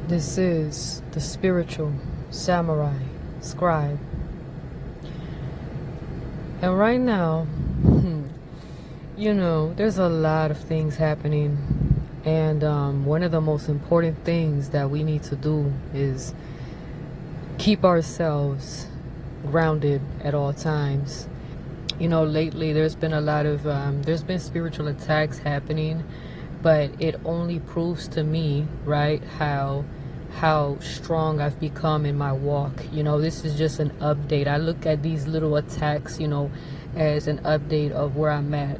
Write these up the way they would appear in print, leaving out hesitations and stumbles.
This is the spiritual samurai scribe. And right now, there's a lot of things happening. And one of the most important things that we need to do is keep ourselves grounded at all times. Lately there's been a lot of, there's been spiritual attacks happening, but it only proves to me, right, how strong I've become in my walk. This is just an update. I look at these little attacks, as an update of where I'm at,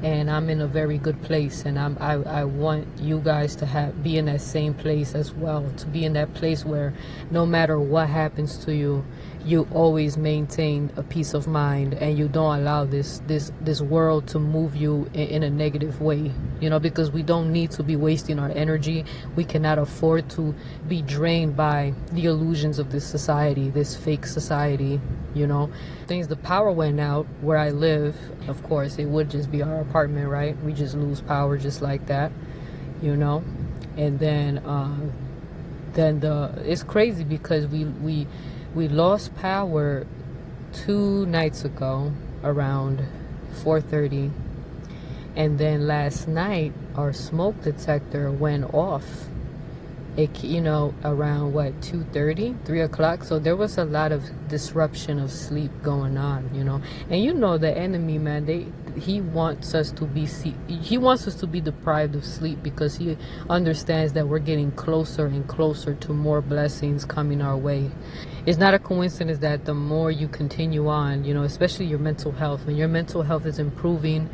and I'm in a very good place, and I want you guys to be in that same place as well, to be in that place where no matter what happens to you, you always maintain a peace of mind, and you don't allow this world to move you in a negative way, because we don't need to be wasting our energy. We cannot afford to be drained by the illusions of this society, this fake society. The power went out where I live. Of course, it would just be our apartment, right? We just lose power just like that, and then it's crazy because we lost power 2 nights ago around 4:30, and then last night our smoke detector went off. Around 2:30, 3 o'clock. So there was a lot of disruption of sleep going on, and the enemy, man, he wants us to be deprived of sleep, because he understands that we're getting closer and closer to more blessings coming our way. It's not a coincidence that the more you continue on, especially your mental health, when your mental health is improving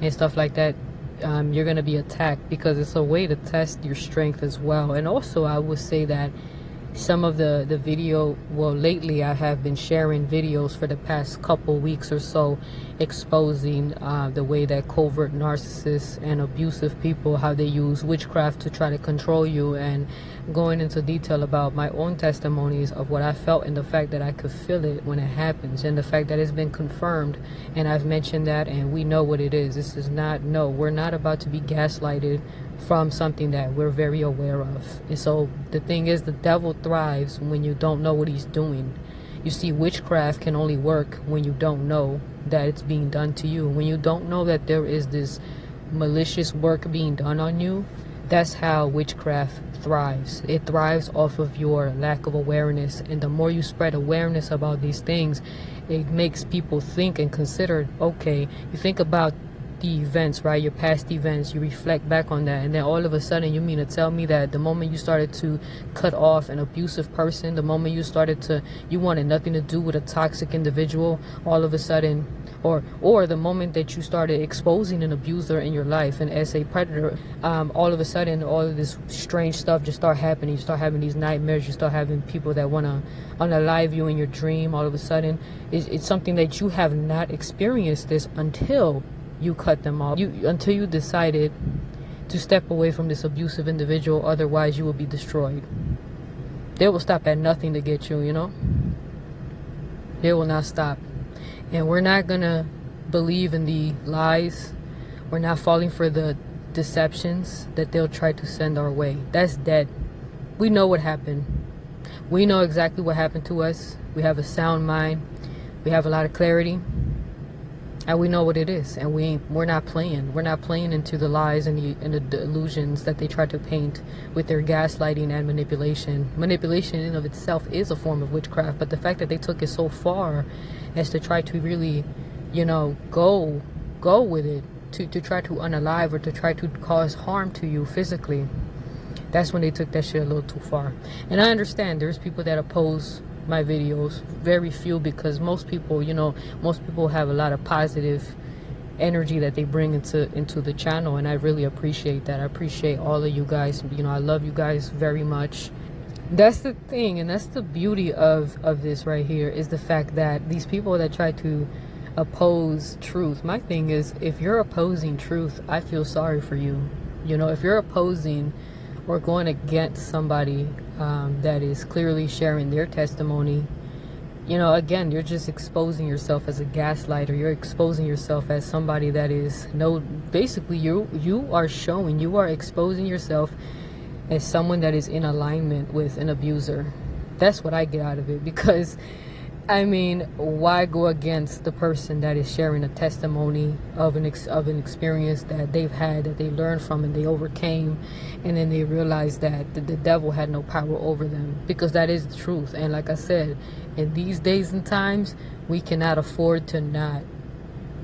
and stuff like that, you're going to be attacked, because it's a way to test your strength as well. And also, I would say that some of the video, lately I have been sharing videos for the past couple weeks or so, exposing the way that covert narcissists and abusive people, how they use witchcraft to try to control you, and going into detail about my own testimonies of what I felt, and the fact that I could feel it when it happens, and the fact that it's been confirmed, and I've mentioned that, and we know what it is. We're not about to be gaslighted from something that we're very aware of. And so the thing is, the devil thrives when you don't know what he's doing. You see, witchcraft can only work when you don't know that it's being done to you. When you don't know that there is this malicious work being done on you, that's how witchcraft thrives. It thrives off of your lack of awareness. And the more you spread awareness about these things, it makes people think and consider, okay, you think about the events, right? Your past events, you reflect back on that, and then all of a sudden, you mean to tell me that the moment you started to cut off an abusive person, the moment you wanted nothing to do with a toxic individual, all of a sudden, or the moment that you started exposing an abuser in your life and as a predator, all of a sudden, all of this strange stuff just start happening. You start having these nightmares. You start having people that want to unalive you in your dream. All of a sudden, it's something that you have not experienced this until you cut them off, until you decided to step away from this abusive individual. Otherwise, you will be destroyed. They will stop at nothing to get you, They will not stop. And we're not gonna believe in the lies. We're not falling for the deceptions that they'll try to send our way. That's dead. We know what happened. We know exactly what happened to us. We have a sound mind. We have a lot of clarity. And we know what it is, and we're not playing. We're not playing into the lies and the delusions that they try to paint with their gaslighting and manipulation. Manipulation in of itself is a form of witchcraft, but the fact that they took it so far as to try to really, go with it, to try to unalive or to try to cause harm to you physically, that's when they took that shit a little too far. And I understand there's people that oppose my videos, very few, because most people have a lot of positive energy that they bring into the channel, and I really appreciate that. I appreciate all of you guys. I love you guys very much. That's the thing, and that's the beauty of this right here, is the fact that these people that try to oppose truth, my thing is, if you're opposing truth, I feel sorry for you. If you're opposing or going against somebody that is clearly sharing their testimony, again, you're just exposing yourself as a gaslighter. You're exposing yourself as somebody that is basically you are exposing yourself as someone that is in alignment with an abuser. That's what I get out of it, because I mean, why go against the person that is sharing a testimony of an experience that they've had, that they learned from and they overcame, and then they realize that the devil had no power over them, because that is the truth. And like I said, in these days and times, we cannot afford to not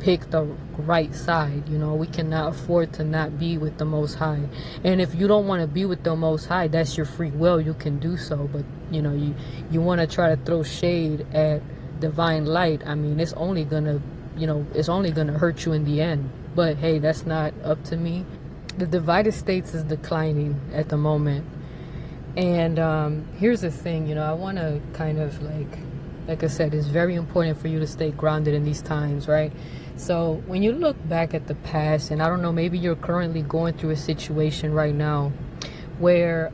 pick the right side. You know, we cannot afford to not be with the Most High. And if you don't want to be with the Most High, that's your free will, you can do so. But you know, you want to try to throw shade at divine light, I mean, it's only gonna, you know, it's only gonna hurt you in the end. But hey, that's not up to me. The divided states is declining at the moment. And here's the thing, you know, I want to kind of like I said, it's very important for you to stay grounded in these times, right? So when you look back at the past, and I don't know, maybe you're currently going through a situation right now where,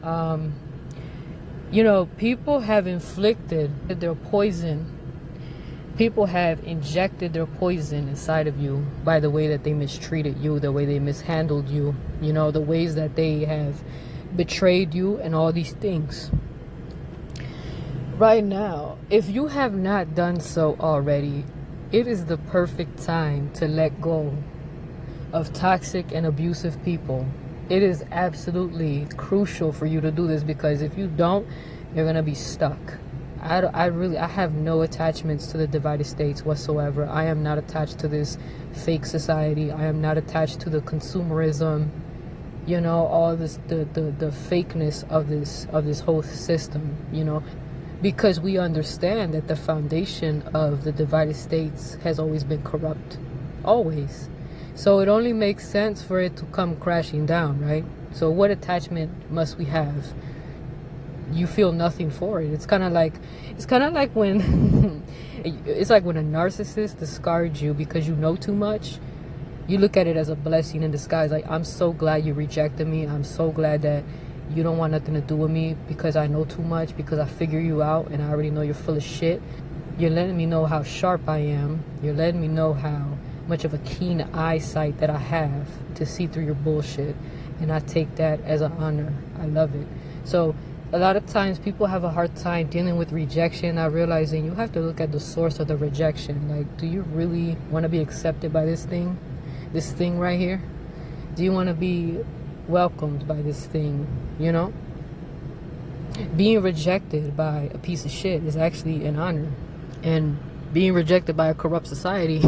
you know, people have inflicted their poison. People have injected their poison inside of you by the way that they mistreated you, the way they mishandled you, you know, the ways that they have betrayed you and all these things. Right now, if you have not done so already, it is the perfect time to let go of toxic and abusive people. It is absolutely crucial for you to do this, because if you don't, you're going to be stuck. I have no attachments to the divided states whatsoever. I am not attached to this fake society. I am not attached to the consumerism, you know, all this, the fakeness of this whole system, you know. Because we understand that the foundation of the divided states has always been corrupt. Always. So it only makes sense for it to come crashing down, right? So what attachment must we have? You feel nothing for it. It's kind of like when it's like when a narcissist discards you because you know too much. You look at it as a blessing in disguise. Like, I'm so glad you rejected me. I'm so glad that you don't want nothing to do with me because I know too much, because I figure you out and I already know you're full of shit. You're letting me know how sharp I am. You're letting me know how much of a keen eyesight that I have to see through your bullshit. And I take that as an honor. I love it. So a lot of times people have a hard time dealing with rejection, not realizing you have to look at the source of the rejection. Like, do you really want to be accepted by this thing right here? Do you want to be welcomed by this thing? You know, being rejected by a piece of shit is actually an honor, and being rejected by a corrupt society,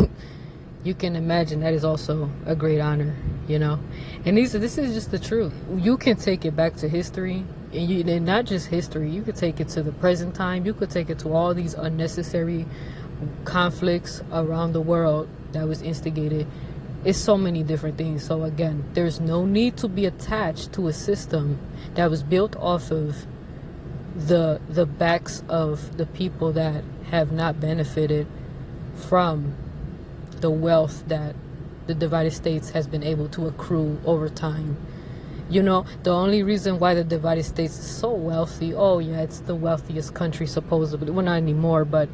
you can imagine that is also a great honor, you know. And this is just the truth. You can take it back to history, and not just history, you could take it to the present time. You could take it to all these unnecessary conflicts around the world that was instigated. It's so many different things. So again, there's no need to be attached to a system that was built off of the backs of the people that have not benefited from the wealth that the divided states has been able to accrue over time. You know, the only reason why the divided states is so wealthy, oh yeah, it's the wealthiest country supposedly, well, not anymore, but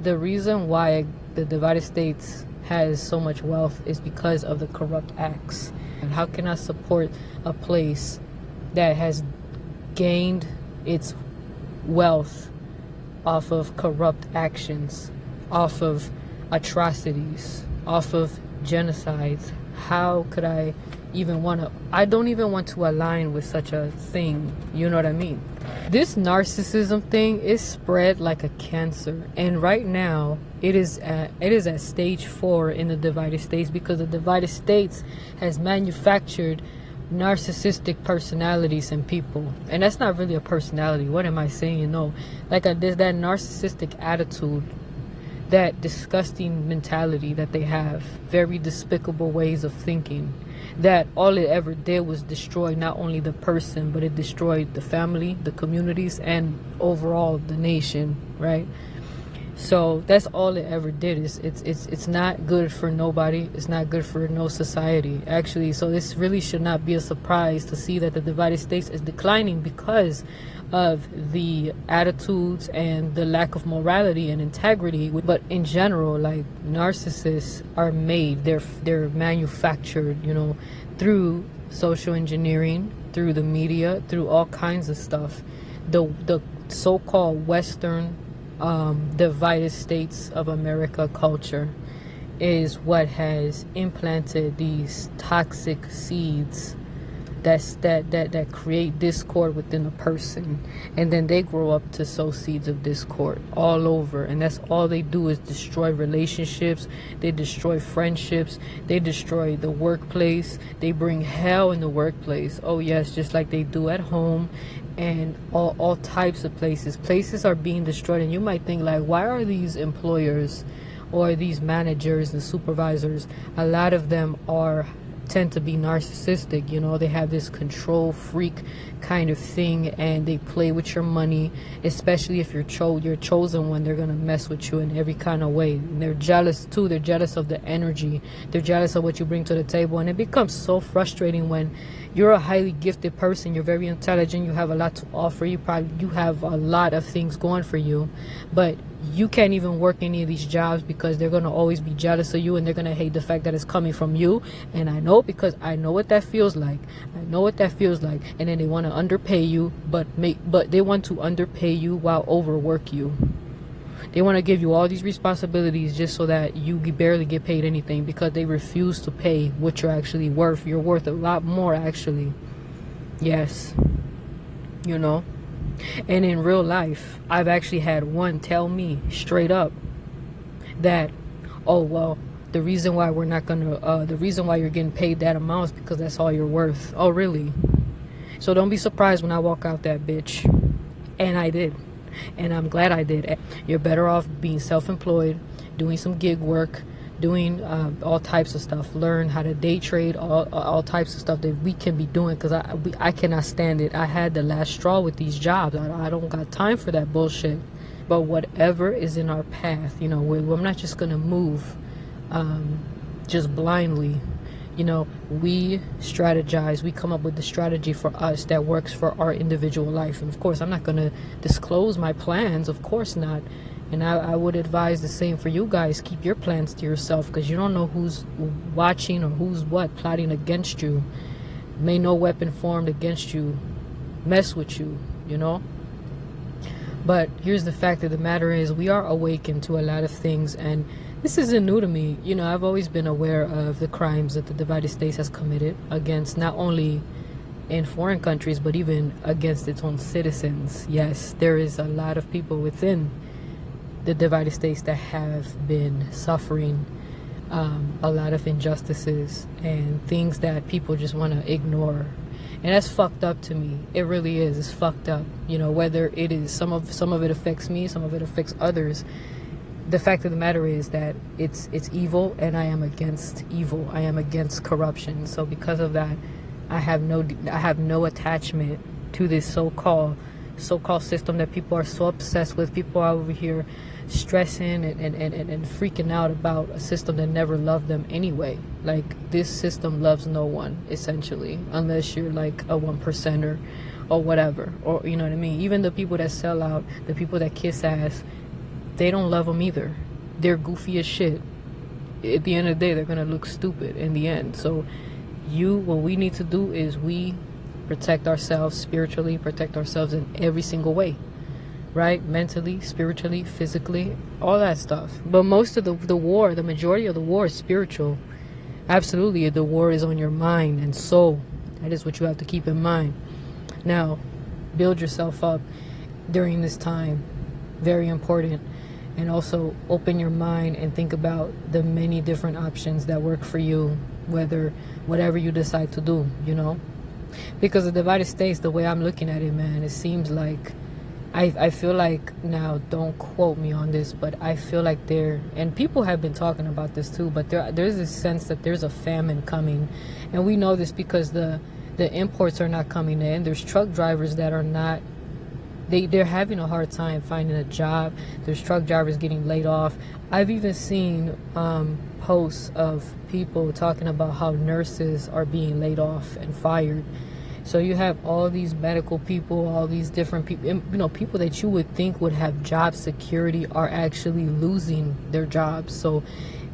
the reason why the divided states has so much wealth is because of the corrupt acts. And how can I support a place that has gained its wealth off of corrupt actions, off of atrocities, off of genocides? How could I even want to? I don't even want to align with such a thing. You know what I mean? This narcissism thing is spread like a cancer, and right now it is at stage 4 in the divided states, because the divided states has manufactured narcissistic personalities in people. And that's not really a personality. What am I saying? No, like there's that narcissistic attitude, that disgusting mentality that they have, very despicable ways of thinking, that all it ever did was destroy not only the person, but it destroyed the family, the communities, and overall the nation, right? So that's all it ever did. It's not good for nobody. It's not good for no society, actually. So this really should not be a surprise to see that the divided states is declining because of the attitudes and the lack of morality and integrity. But in general, like, narcissists are made, they're manufactured, you know, through social engineering, through the media, through all kinds of stuff. The so-called Western divided states of America culture is what has implanted these toxic seeds that create discord within a person, and then they grow up to sow seeds of discord all over, and that's all they do is destroy relationships, they destroy friendships, they destroy the workplace, they bring hell in the workplace. Oh yes, just like they do at home, and all types of places are being destroyed. And you might think, like, why are these employers or these managers and supervisors, a lot of them tend to be narcissistic, you know, they have this control freak kind of thing, and they play with your money, especially if you're chosen one. They're gonna mess with you in every kind of way, and they're jealous too. They're jealous of the energy, they're jealous of what you bring to the table, and it becomes so frustrating when you're a highly gifted person, you're very intelligent, you have a lot to offer, you have a lot of things going for you, but you can't even work any of these jobs because they're going to always be jealous of you, and they're going to hate the fact that it's coming from you. And I know, because I know what that feels like. And then they want to underpay you, but they want to underpay you while overwork you. They want to give you all these responsibilities just so that you barely get paid anything, because they refuse to pay what you're actually worth. You're worth a lot more, actually. Yes. You know? And in real life, I've actually had one tell me straight up that, oh, well, the reason why you're getting paid that amount is because that's all you're worth. Oh, really? So don't be surprised when I walk out that bitch. And I did. And I'm glad I did. You're better off being self-employed, doing some gig work, doing all types of stuff. Learn how to day trade, all types of stuff that we can be doing, because I cannot stand it. I had the last straw with these jobs. I don't got time for that bullshit. But whatever is in our path, you know, we're not just gonna move just blindly. You know, we strategize, we come up with the strategy for us that works for our individual life. And of course, I'm not going to disclose my plans, of course not. And I would advise the same for you guys. Keep your plans to yourself, because you don't know who's watching or who's plotting against you. May no weapon formed against you mess with you, you know. But here's the fact of the matter is, we are awakened to a lot of things, and this isn't new to me. You know, I've always been aware of the crimes that the divided states has committed against, not only in foreign countries, but even against its own citizens. Yes, there is a lot of people within the divided states that have been suffering a lot of injustices and things that people just want to ignore. And that's fucked up to me. It really is. It's fucked up. You know, whether it is some of it affects me, some of it affects others. The fact of the matter is that it's evil, and I am against evil. I am against corruption. So because of that, I have no attachment to this so-called system that people are so obsessed with. People are over here stressing and freaking out about a system that never loved them anyway. Like, this system loves no one, essentially, unless you're like a 1%er or whatever, or you know what I mean. Even the people that sell out, the people that kiss ass, they don't love them either. They're goofy as shit. At the end of the day, they're gonna look stupid in the end. So what we need to do is we protect ourselves spiritually, protect ourselves in every single way, right? Mentally, spiritually, physically, all that stuff. But most of the war, the majority of the war is spiritual. Absolutely, the war is on your mind and soul. That is what you have to keep in mind. Now, build yourself up during this time. Very important. And also open your mind and think about the many different options that work for you, whatever you decide to do, you know. Because the divided states, the way I'm looking at it, man, it seems like I feel like, now don't quote me on this, but I feel like and people have been talking about this too, but there's this sense that there's a famine coming. And we know this because the imports are not coming in. There's truck drivers that are not, they're having a hard time finding a job. There's truck drivers getting laid off. I've even seen posts of people talking about how nurses are being laid off and fired. So you have all these medical people, all these different people, you know, people that you would think would have job security are actually losing their jobs. So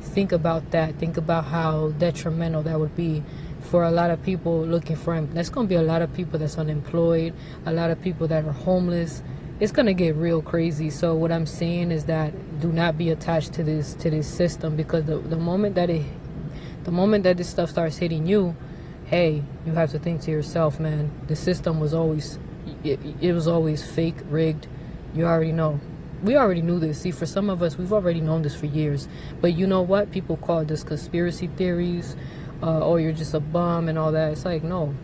think about that. Think about how detrimental that would be for a lot of people looking for, there's going to be a lot of people that's unemployed, a lot of people that are homeless. It's going to get real crazy. So what I'm saying is that do not be attached to this system, because the moment that this stuff starts hitting you, hey, you have to think to yourself, man, the system was always, it was always fake, rigged. You already know. We already knew this. See, for some of us, we've already known this for years. But you know what? People call this conspiracy theories, or you're just a bum and all that. It's like, no,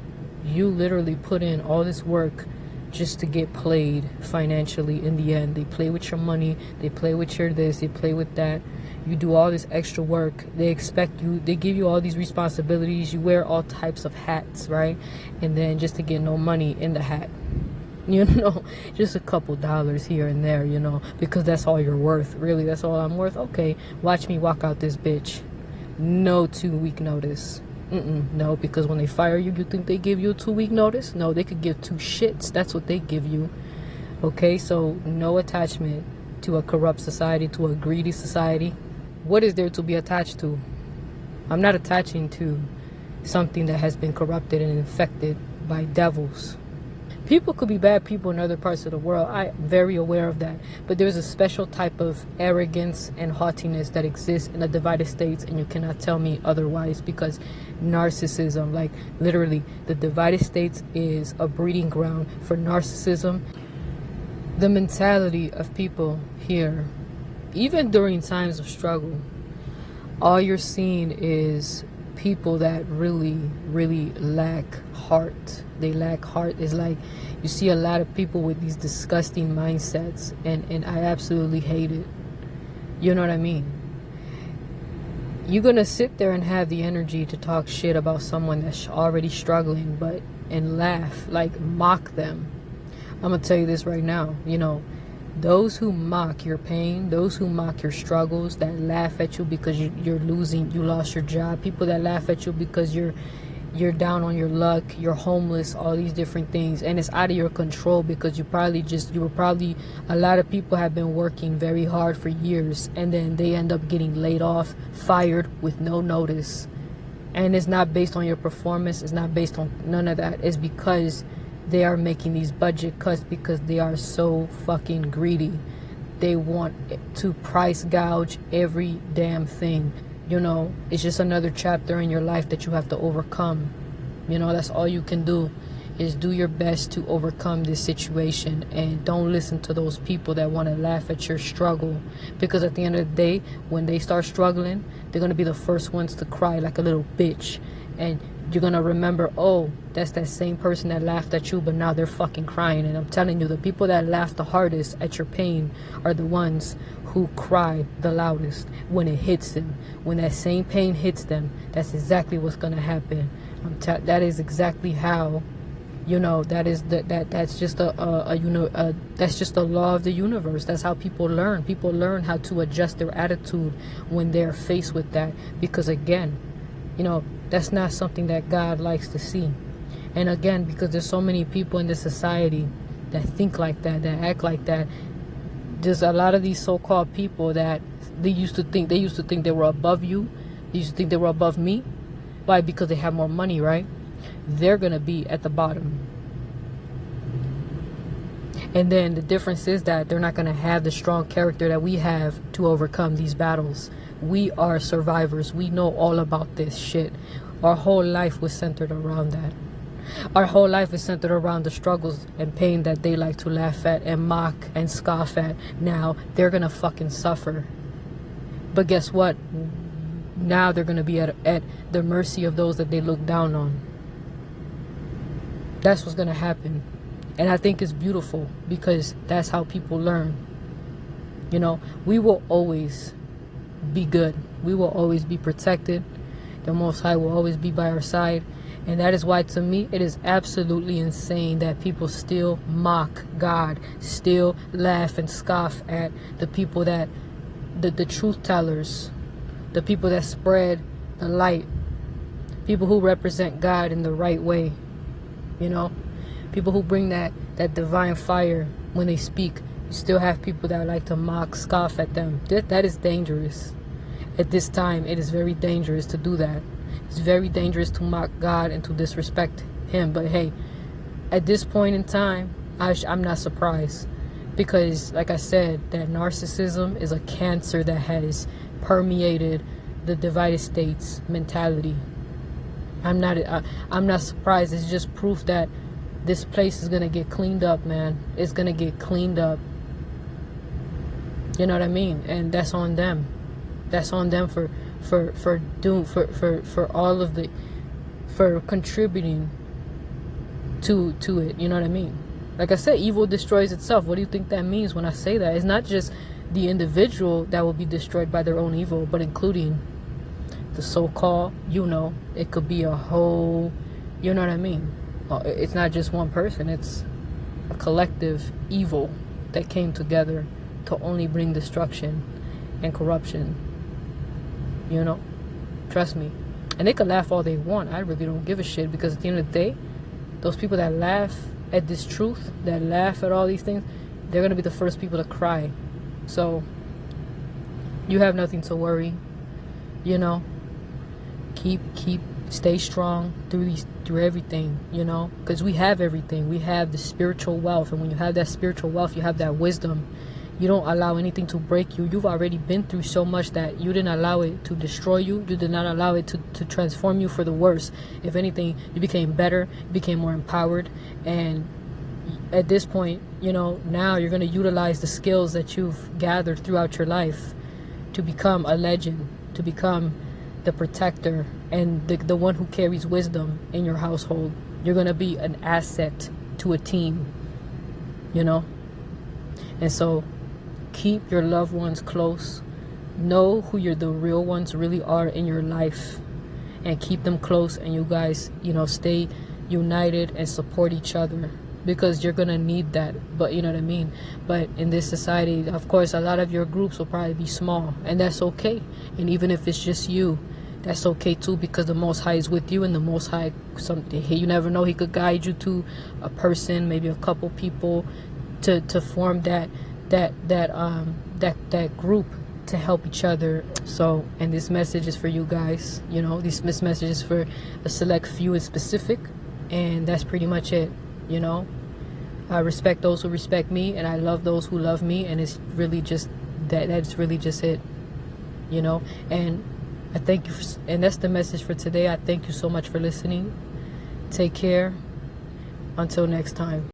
you literally put in all this work just to get played financially in the end. They play with your money, they play with your this, they play with that. You do all this extra work, they expect you, they give you all these responsibilities, you wear all types of hats, right? And then just to get no money in the hat, you know, just a couple dollars here and there, you know, because that's all you're worth. Really, that's all I'm worth. Okay, watch me walk out this bitch. No 2-week notice. No, because when they fire you, you think they give you a 2-week notice? No, they could give 2 shits. That's what they give you. Okay, so no attachment to a corrupt society, to a greedy society. What is there to be attached to? I'm not attaching to something that has been corrupted and infected by devils. People could be bad people in other parts of the world. I'm very aware of that. But there's a special type of arrogance and haughtiness that exists in the divided states, and you cannot tell me otherwise, because narcissism, like literally, the divided states is a breeding ground for narcissism. The mentality of people here, even during times of struggle, all you're seeing is people that really, really lack heart. They lack heart. It's like you see a lot of people with these disgusting mindsets, and I absolutely hate it. You know what I mean? You're gonna sit there and have the energy to talk shit about someone that's already struggling, and laugh, like mock them. I'm gonna tell you this right now, you know, those who mock your pain, those who mock your struggles, that laugh at you because you lost your job, people that laugh at you because you're down on your luck, you're homeless, all these different things, and it's out of your control, because a lot of people have been working very hard for years, and then they end up getting laid off, fired with no notice. And it's not based on your performance, it's not based on none of that. It's because they are making these budget cuts because they are so fucking greedy. They want to price gouge every damn thing. You know, it's just another chapter in your life that you have to overcome. You know, that's all you can do, is do your best to overcome this situation, and don't listen to those people that want to laugh at your struggle, because at the end of the day, when they start struggling, they're going to be the first ones to cry like a little bitch. And you're going to remember, oh, that's that same person that laughed at you, but now they're fucking crying. And I'm telling you, the people that laugh the hardest at your pain are the ones who cry the loudest when it hits them. When that same pain hits them, that's exactly what's going to happen. That is exactly how, you know, that's just that's just a law of the universe. That's how people learn. People learn how to adjust their attitude when they're faced with that, because again, you know, that's not something that God likes to see. And again, because there's so many people in this society that think like that, that act like that, there's a lot of these so-called people that they used to think they were above you. They used to think they were above me. Why? Because they have more money, right? They're gonna be at the bottom. And then the difference is that they're not gonna have the strong character that we have to overcome these battles. We are survivors. We know all about this shit. Our whole life was centered around that. Our whole life is centered around the struggles and pain that they like to laugh at and mock and scoff at. Now they're gonna fucking suffer. But guess what? Now they're gonna be at the mercy of those that they look down on. That's what's gonna happen. And I think it's beautiful, because that's how people learn. You know, we will always be good. We will always be protected. The Most High will always be by our side. And that is why, to me, it is absolutely insane that people still mock God, still laugh and scoff at the people that, the truth tellers, the people that spread the light, people who represent God in the right way, you know, people who bring that divine fire when they speak. You still have people that like to mock, scoff at them. That is dangerous. At this time, it is very dangerous to do that. It's very dangerous to mock God and to disrespect him. But hey, at this point in time, I'm not surprised, because like I said, that narcissism is a cancer that has permeated the divided states mentality. I'm not surprised. It's just proof that this place is gonna get cleaned up, man. It's gonna get cleaned up. You know what I mean? And that's on them. That's on them for all of the, for contributing to it. You know what I mean? Like I said, evil destroys itself. What do you think that means when I say that? It's not just the individual that will be destroyed by their own evil, but including the so-called, it could be a whole, you know what I mean? It's not just one person. It's a collective evil that came together to only bring destruction and corruption. Trust me. And they could laugh all they want. I really don't give a shit, because at the end of the day, those people that laugh at this truth, that laugh at all these things, they're going to be the first people to cry. So you have nothing to worry. Stay strong through everything, because we have everything. We have the spiritual wealth, and when you have that spiritual wealth, you have that wisdom. You don't allow anything to break you. You've already been through so much that you didn't allow it to destroy you. You did not allow it to transform you for the worse. If anything, you became better, you became more empowered. And at this point, now you're going to utilize the skills that you've gathered throughout your life to become a legend, to become the protector and the one who carries wisdom in your household. You're going to be an asset to a team, And so keep your loved ones close. Know who the real ones really are in your life, and keep them close. And you guys, stay united and support each other, because you're gonna need that. But you know what I mean? But in this society, of course, a lot of your groups will probably be small, and that's okay. And even if it's just you, that's okay too, because the Most High is with you, and the Most High, you never know, he could guide you to a person, maybe a couple people, to form that group to help each other. So, and this message is for you guys. This message is for a select few in specific, and that's pretty much it. I respect those who respect me, and I love those who love me, and it's really just that's really just it. And I thank you and that's the message for today. I thank you so much for listening. Take care. Until next time.